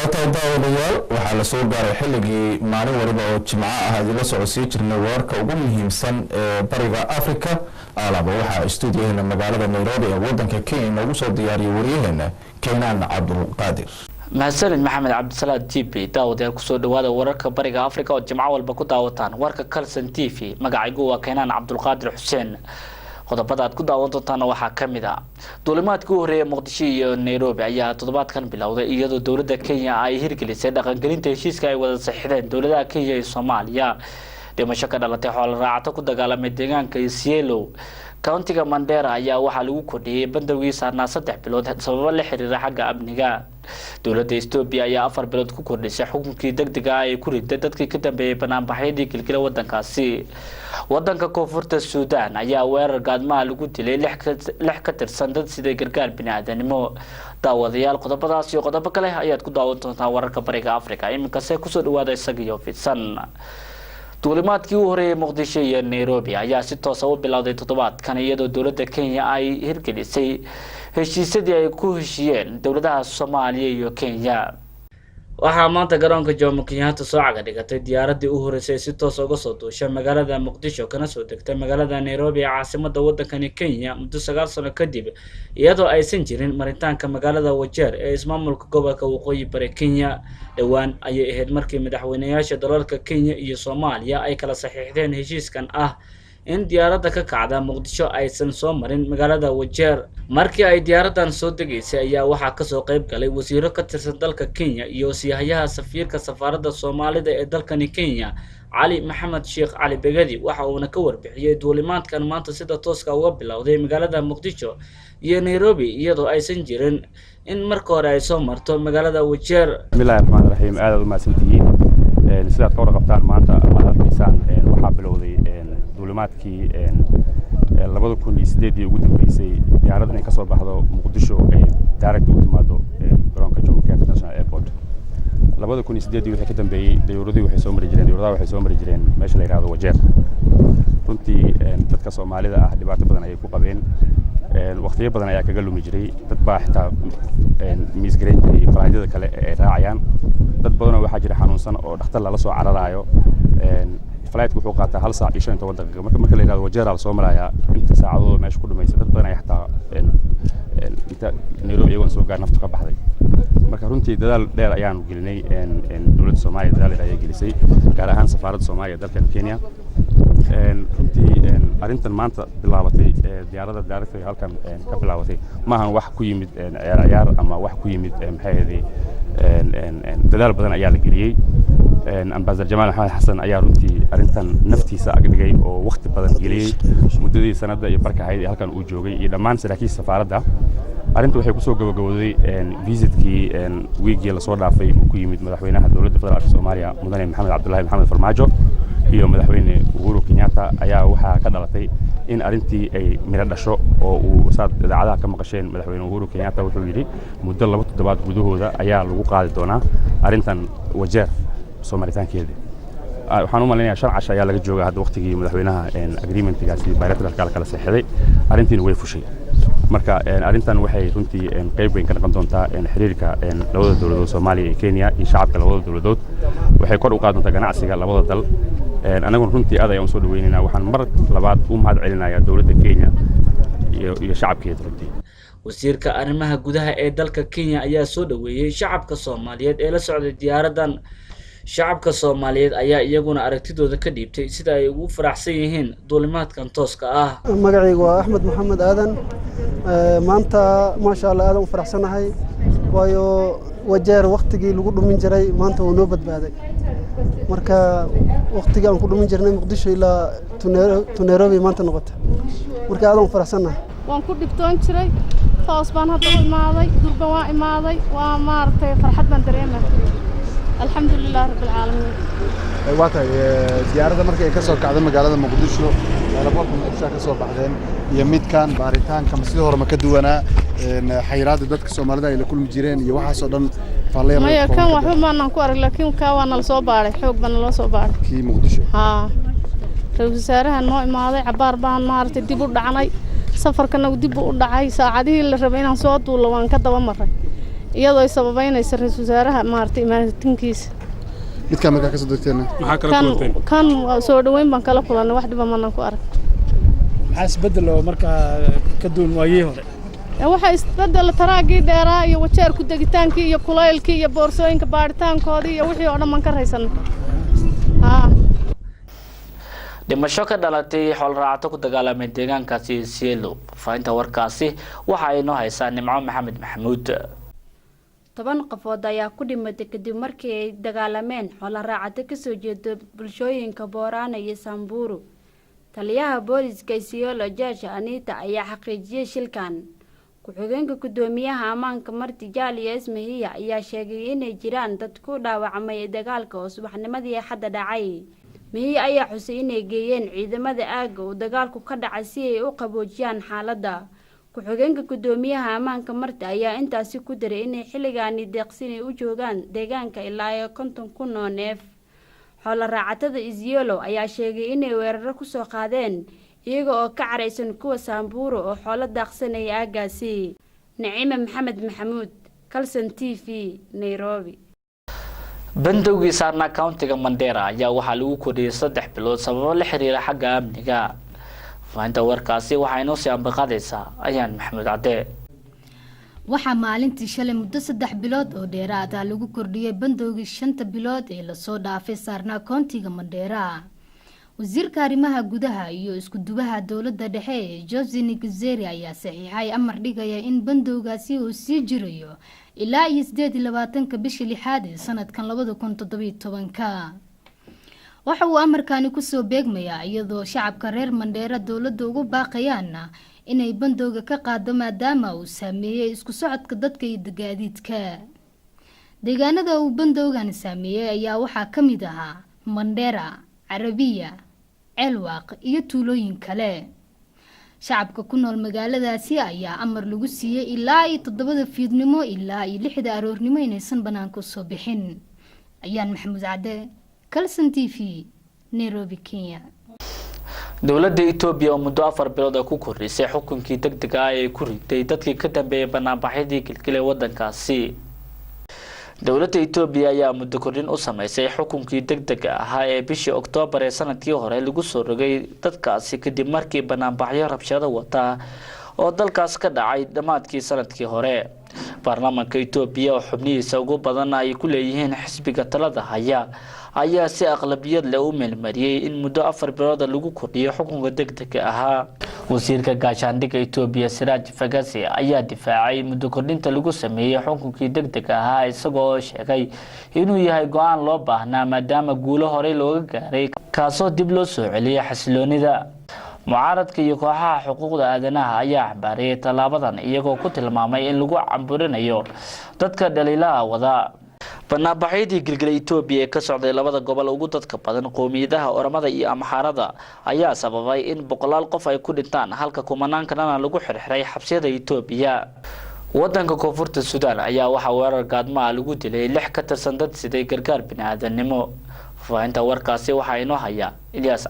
daawadayaal waxaa la soo gaaray xilligii maalin waliba oo jimco ah idila socodsiin jirnay wararka ugu muhiimsan ee bariga Afrika. Alaba waxaa stuudiyadeena magaalada Nairobi ee wadanka Kenya noogu soo diyaariyay wariyaheena Keenan Cabdulqaadir. mahadsanid maxamed cabdisalaam TV daawadayaal kusoo dhawaada wararka bariga Afrika oo jimco walba ku daawataan warka Kalsan TV. magacaygu waa Keenan Cabdulqaadir Xuseen. qodobada aad ku daawan doontaan waxaa kamid ah duulimaadkii horeeyay Muqdisho iyo Nairobi ayaa toddobaadkan bilowday iyadoo dawladda Kenya ay hirgelisay dhaqangelinta heshiiska ay wada saxiixdeen dawladaha Kenya iyo Soomaaliya. dhimasho ka dhalatay xoolo raacato ku dagaalamay deegaanka Isiolo countiga Mandera ayaa waxaa lagu kordhiyay bandowgiisa 3 bilood sabab la xiriira xagga amniga. dawladda Ethiopia ayaa 4 bilood ku kordhisay xukunkii degdega ah ee ku riday dadkii ka dambeeyay banaanbaxyadii kilkila wadankaasi. wadanka koonfurta Suudaan ayaa weerar gaadmaha lagu dilay 6 ka tirsan dad sida gargaar bini'aadanimo. daawadayaal qodobadaas iyo qodobo kale ayaad ku daawan doontaan wararka bariga Afrika. iminka se kusoo dhawaada isaga fidsan. duulimaadkii horeeyay Muqdisho iyo Nairobi ayaa si toos ah u bilowday toddobaadkan iyadoo dawladda Kenya ay hirgelisay heshiisyadii ay ku heshiyeen dawladaha Soomaaliya iyo Kenya. waxaa maanta garoonka Jomo Kenyatta soo caga dhigatay diyaaradii u horeysay si toos uga soo duushay magaalada Muqdisho kana soo degtay magaalada Nairobi ee caasimadda waddanka Kenya muddo 9 sano kadib iyadoo aysan jirin maritaanka magaalada Wajeer ee ismaamulka gobolka Waqooyi Bari Kenya. dhawaan ayay ahayd markii madaxweynayaasha dalalka Kenya iyo Soomaaliya ay kala saxiixdeen heshiiskan ah in diyaaradda ka kacda Muqdisho aysan soo marin magaalada Wajeer. markii ay diyaaradan soo degaysay ayaa waxaa ka soo qayb galay wasiiro ka tirsan dalka Kenya iyo siyahayaha safiirka safaaradda Soomaalida ee dalkani Kenya Ali Maxamed Sheekh Ali Begadi. waxa uu ka warbixiyay duulimaadkan maanta sida tooska uga bilowday magaalada Muqdisho iyo Nairobi iyadoo aysan jirin in marka hore ay soo marto magaalada Wajeer. bismillaahi raxmaani raxiim. aad u mahadsantihiin sidaad ka warqabtaan maanta waxaa bilowday duulimaadkii 2008 ugu dambeysay diyaaraddan ay ka soo baxdo Muqdisho ay direct u timaado garoonka Jomo Kenyatta International Airport. 2008 wixii ka dambeeyay dawladdu waxay soo mari jireen meesha la yiraahdo Wajeer. runtii dadka Soomaalida ah dhibaato badan ayay ku qabeen. waqtiyo badan ayaa kaga lumi jiray. dad baa xitaa miisgareyn jiray falaadada kale ee raacayaan. dad badan waxaa jira xanuunsan oo dhakhtar lala soo cararayo. flight wuxuu qaataa 1 saac iyo 15 daqiiqo. marka la yiraahdo Wajeer la soo marayaa inta saacadooda meesha ku dhumaysa. dad badan ayaa xitaa inta Nairobi iyagu soo gaar naftu ka baxday. marka runtii dadaal dheer ayaan gelinay dawladda Soomaaliya dadaal dheer ayay gelisay gaar ahaan safaaradda Soomaaliya dalka Kenya. runtii arintan maanta bilaabatay diyaaradda daaragtay halkan ka bilaabatay maahan wax ku yimid ciyaar ama wax ku yimid dadaal badan ayaa la geliyay. ambassador Jamal Maxamed Xasan ayaa runtii arintan naftiisa agdhigay oo waqti badan geliyay muddadii sanada iyo barka ahayd halkan uu joogay iyo dhammaan saraakiisha safaaradda. arintu waxay ku soo gabagabowday visitkii weekii la soo dhaafay uu ku yimid madaxweynaha dawladda federaalka Soomaaliya mudane Maxamed Cabdullaahi Maxamed Farmaajo iyo madaxweyne Uhuru Kenyatta ayaa waxaa ka dhalatay in arintii ay miro dhasho oo uu saad idaacadaha ka maqasheen madaxweyne Uhuru Kenyatta wuxuu yiri muddo 2 toddobaad gudahooda ayaa lagu qaadi doonaa arintan Wajeer Soomaalitaankeeda. waxaan u maleynayaa 5 casho ayaa laga joogaa hadda waqtigii madaxweynaha agreementgaasi bilateral kala saxiixday. arintiina way fushay. marka arintan waxay runtii qayb weyn ka noqon doontaa xiriirka labada dawladood Soomaaliya iyo Kenya iyo shacabka labada dawladood. waxay kor u qaadi doontaa ganacsiga labada dal. anagu runtii aad ayaan soo dhaweynaynaa. waxaan mar labaad u mahad celinayaa dawladda Kenya iyo shacabkeeda runtii. wasiirka arrimaha gudaha ee dalka Kenya ayaa soo dhaweeyay shacabka Soomaaliyeed ee la socday diyaaraddan. shacabka Soomaaliyeed ayaa iyaguna aragtidooda ka dhiibtay sida ay ugu faraxsan yihiin duulimaadkan tooska ah. magacaygu waa Axmed Maxamed Aadan. maanta ma sha Allah aadan u faraxsanahay waayo Wajeer waqtigii lagu dhumin jiray maanta uu noo badbaaday. marka waqtigii aan ku dhumin jirnay Muqdisho ilaa Nairobi maanta noqotay. marka aadan u faraxsanahay. waan ku dhibtoon jiray toos baan hadda u imaaday durba waan imaaday waa maartay farxad baan dareemay. الحمد لله رب العالمين. waata diyaaradda markay ka soo kacday magaalada Muqdisho labaatan Muqdisho ka soo baxdeen iyo midkan baaritaanka sidoo hore ma ka duwanaa xayiraadda dadka Soomaalida ay la kulmi jireen iyo waxaas oo dhan faleero. maya kan waxba ma aan ku arag laakiin ka waa nala soo baaray xoog baan nala soo baaray kii Muqdisho. ra'iisul wasaaraha noo imaaday cabaar baan maartay dib u dhacnay safarkana dib u dhacay saacadihii la rabay inaan soo duulo waan ka daba maray iyadoo ay sababeynayso ra'iisul wasaaraha maartay imaatinkiisa midkaan markaa ka soo degteena maxaa kala kulanteen kan soo dhaweyn baan kala kulannay wax dhiba manan ku arag maxaa isbedel oo markaa ka duwan waayihii hore waxa isbedel taraagii dheeraa iyo wajeer ku degitaankii iyo kulaylkii iyo boorsooyinka baaritaankoodii iyo wixii oo dhan man ka raysanay dhimasho ka dhalatay xoolo raacato ku dagaalamay deegaankaasi Cielo faafinta warkaasi waxa ay noo haysaa Nimco Maxamed Maxamuud 10 qofood ayaa ku dhimatay kadib markii ay dagaalameen xoolo raacato ka soo jeedo bulshooyinka Boorana iyo Samburu taliyaha booliska Cielo Judge Anita ayaa xaqiijiyay shilkan ku-xigeenka gudoomiyaha amaanka Marti Jaaliya Ismahiya ayaa sheegay inay jiraan dad ku dhaawacmay dagaalka oo subaxnimadii xadda dhacay Mihiya ayaa xusay inay geeyeen ciidamada aaga oo dagaalku ka dhacay si ay u qaboojiyaan xaaladda ku-xigeenka gudoomiyaha amaanka Marti ayaa intaasi ku daray inay xilligaani deeqsin ay u joogaan deegaanka ilaa 50,000 oo neef xoolo raacatada Cielo ayaa sheegay inay weerar ku soo qaadeen iyaga oo ka careysan kuwa Samburu oo xoolo daaqsanay aagaasi Naciima Maxamed Maxamuud Kalsan TV Nairobi bandowgii saarnaa countiga Mandera ayaa waxaa lagu kordhiyay 3 bilood sababo la xiriira xagga amniga faafinta warkaasi waxa inoo sii ambaqadaysaa ayaan Maxamed Cadde waxaa maalintii shalay muddo 3 bilood oo dheeraad ah lagu kordhiyay bandowgii 5 bilood ee la soo dhaafay saarnaa countiga Mandera wasiirka arrimaha gudaha iyo isku duwaha dawladda dhexe ee Jose Nigzeri ayaa saxiixay amar dhigaya in bandowgaasi uu sii jirayo ilaa 28 bishii lixaad ee sanadkan 2017 waxa uu amarkaani ku soo beegmayaa iyadoo shacabka reer Mandera dawladda ugu baaqayaan inay bandowga ka qaado maadaama uu saameeyay isku socodka dadka iyo gaadiidka deegaanada uu bandowgan saameeyay ayaa waxaa ka mid ahaa Mandera Arabiya Elwaq iyo tuulooyin kale shacabka ku nool magaaladaasi ayaa amar lagu siiyay ilaa 7 fiidnimo ilaa 6 aroornimo inaysan banaanka soo bixin ayaan Maxamuud Cadde Kalsan TV Nairobi Kenya dawladda Itoobiya oo muddo 4 bilood ku kordhisay xukunkii degdega ah ee ku riday dadkii ka dambeeyay banaanbaxyadii gilgilay wadankaasi dawladda Itoobiya ayaa muddo kordhin u sameysay xukunkii degdega ah ee bishii Oktoobar ee sanadkii hore lagu soo rogay dadkaasi kadib markii banaanbaxyo rabshado wata oo dalkaas ka dhacay dhamaadkii sanadkii hore baarlamaanka Itoobiya oo xubnihiisa ugu badan ay ku leeyihiin xisbiga talada haya ayaa si aqlabiyad leh u meelmariyay in muddo 4 bilood lagu kordhiyo xukunka degdega ah wasiirka gaashaandhigga Itoobiya Siraaj Fagasi ayaa difaacay muddo kordhinta lagu sameeyay xukunkii degdega ah isagoo sheegay inuu yahay go'aan loo baahnaa maadaama guulo hore looga gaaray kaasoo dib loo soo celiyay xasiloonida mucaaradka iyo kooxaha xuquuqda aadanaha ayaa xambaariyay talaabadan iyagoo ku tilmaamay in lagu camburinayo dadka dhaliilaha wada banaanbaxyadii gilgilay Itoobiya ee ka socday labada gobol ugu dadka badan qoomiyadaha Oromada iyo Amxaarada ayaa sababay in boqolaal qof ay ku dhintaan halka kumanaan kalena lagu xirxiray xabsiyada Itoobiya wadanka koonfurta Suudaan ayaa waxa weerar gaadma lagu dilay 6 ka tirsan dad siday gargaar bini'aadanimo faafinta warkaasi waxa inoo haya Ilyas